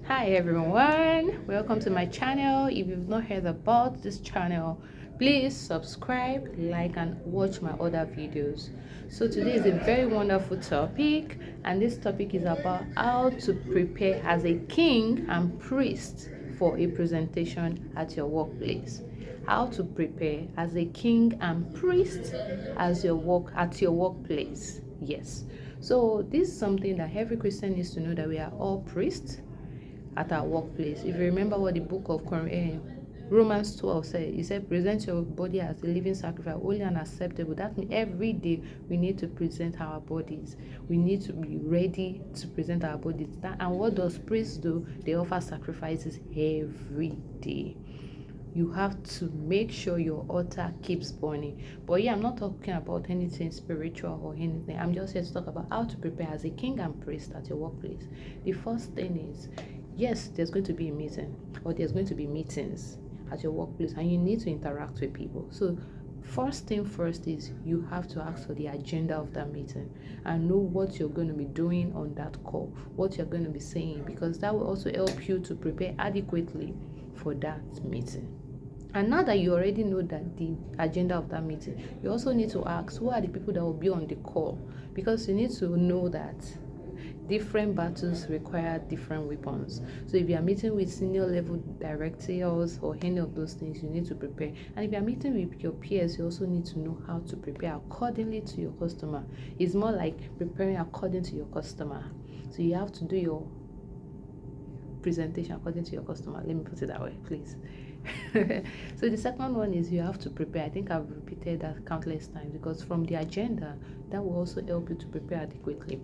Hi everyone, welcome to my channel. If you've not heard about this channel, please subscribe, like, and watch my other videos. So today is a very wonderful topic, and this topic is about how to prepare as a king and priest for a presentation at your workplace. How to prepare as a king and priest as at your workplace. Yes. So this is something that every Christian needs to know, that we are all priests at our workplace. If you remember what the book of Romans 12 said, it said, present your body as a living sacrifice, holy and acceptable. That means every day we need to present our bodies. We need to be ready to present our bodies. And what does priests do? They offer sacrifices every day. You have to make sure your altar keeps burning. But yeah, I'm not talking about anything spiritual or anything. I'm just here to talk about how to prepare as a king and priest at your workplace. The first thing is, yes, there's going to be a meeting, or there's going to be meetings at your workplace, and you need to interact with people. So first thing first is you have to ask for the agenda of that meeting and know what you're going to be doing on that call, what you're going to be saying, because that will also help you to prepare adequately for that meeting. And now that you already know that the agenda of that meeting, you also need to ask, who are the people that will be on the call? Because you need to know that different battles require different weapons. So if you are meeting with senior level directors or any of those things, you need to prepare. And if you are meeting with your peers, you also need to know how to prepare accordingly to your customer. It's more like preparing according to your customer. So you have to do your presentation according to your customer. Let me put it that way, please. So the second one is you have to prepare. I think I've repeated that countless times, because from the agenda, that will also help you to prepare adequately.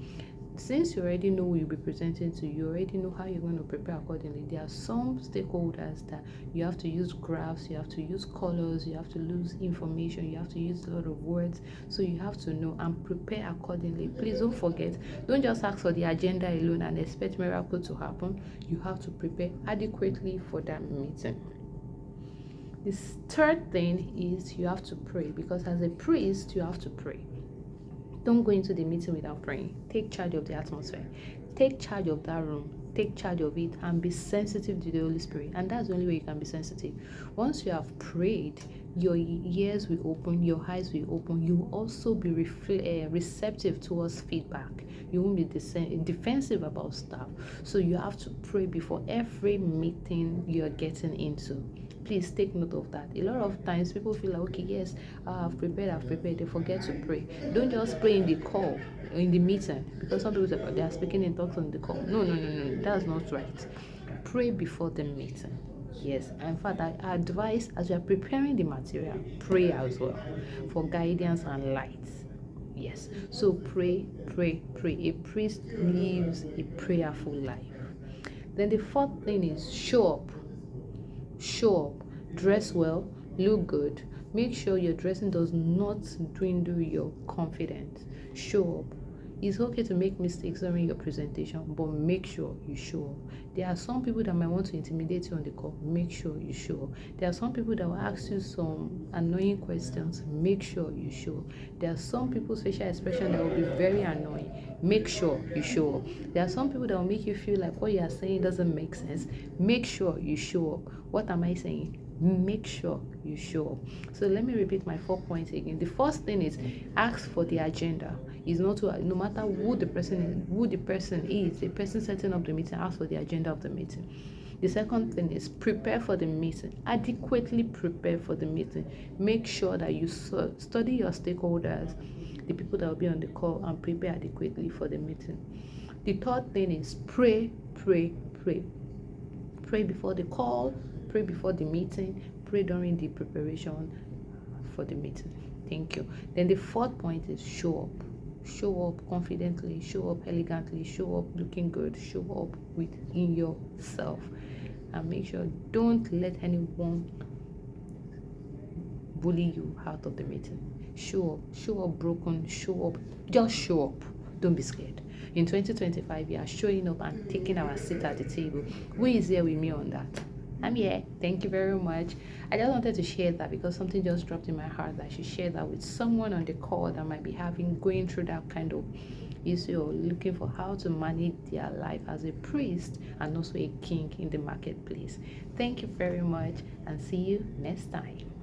Since you already know who you'll be presenting to, you already know how you're going to prepare accordingly. There are some stakeholders that you have to use graphs, you have to use colors, you have to use information, you have to use a lot of words. So you have to know and prepare accordingly. Please don't forget, don't just ask for the agenda alone and expect miracle to happen. You have to prepare adequately for that meeting. This third thing is you have to pray, because as a priest, you have to pray. Don't go into the meeting without praying. Take charge of the atmosphere. Take charge of that room. Take charge of it and be sensitive to the Holy Spirit. And that's the only way you can be sensitive. Once you have prayed, your ears will open, your eyes will open. You will also be receptive towards feedback. You won't be defensive about stuff. So you have to pray before every meeting you're getting into. Please take note of that. A lot of times people feel like, okay, yes, I've prepared, they forget to pray. Don't just pray in the call, in the meeting, because some people say, oh, they are speaking in tongues on the call. No, that's not right. Pray before the meeting. Yes, in fact, I advise, as you are preparing the material, pray as well for guidance and light. Yes, so pray. A priest lives a prayerful life. Then the fourth thing is show up. Show up, dress well, look good. Make sure your dressing does not dwindle your confidence. Show up. It's okay to make mistakes during your presentation, but make sure you show up. There are some people that might want to intimidate you on the call. Make sure you show up. There are some people that will ask you some annoying questions. Make sure you show up. There are some people's facial expression that will be very annoying. Make sure you show up. There are some people that will make you feel like what you are saying doesn't make sense. Make sure you show up. What am I saying? Make sure you show up. So let me repeat my 4 points again. The first thing is ask for the agenda. Is not to, no matter who the person is, the person setting up the meeting, ask for the agenda of the meeting. The second thing is prepare for the meeting. Adequately prepare for the meeting. Make sure that you study your stakeholders, the people that will be on the call, and prepare adequately for the meeting. The third thing is pray. Pray before the call, pray before the meeting, pray during the preparation for the meeting. Thank you. Then the fourth point is show up. Show up confidently, show up elegantly, show up looking good, show up within yourself. And make sure, don't let anyone bully you out of the meeting. Show up broken, just show up. Don't be scared. In 2025, we are showing up and taking our seat at the table. Who is here with me on that? I'm here. Thank you very much. I just wanted to share that because something just dropped in my heart that I should share that with someone on the call that might be going through that kind of you're looking for how to manage their life as a priest and also a king in the marketplace. Thank you very much and see you next time.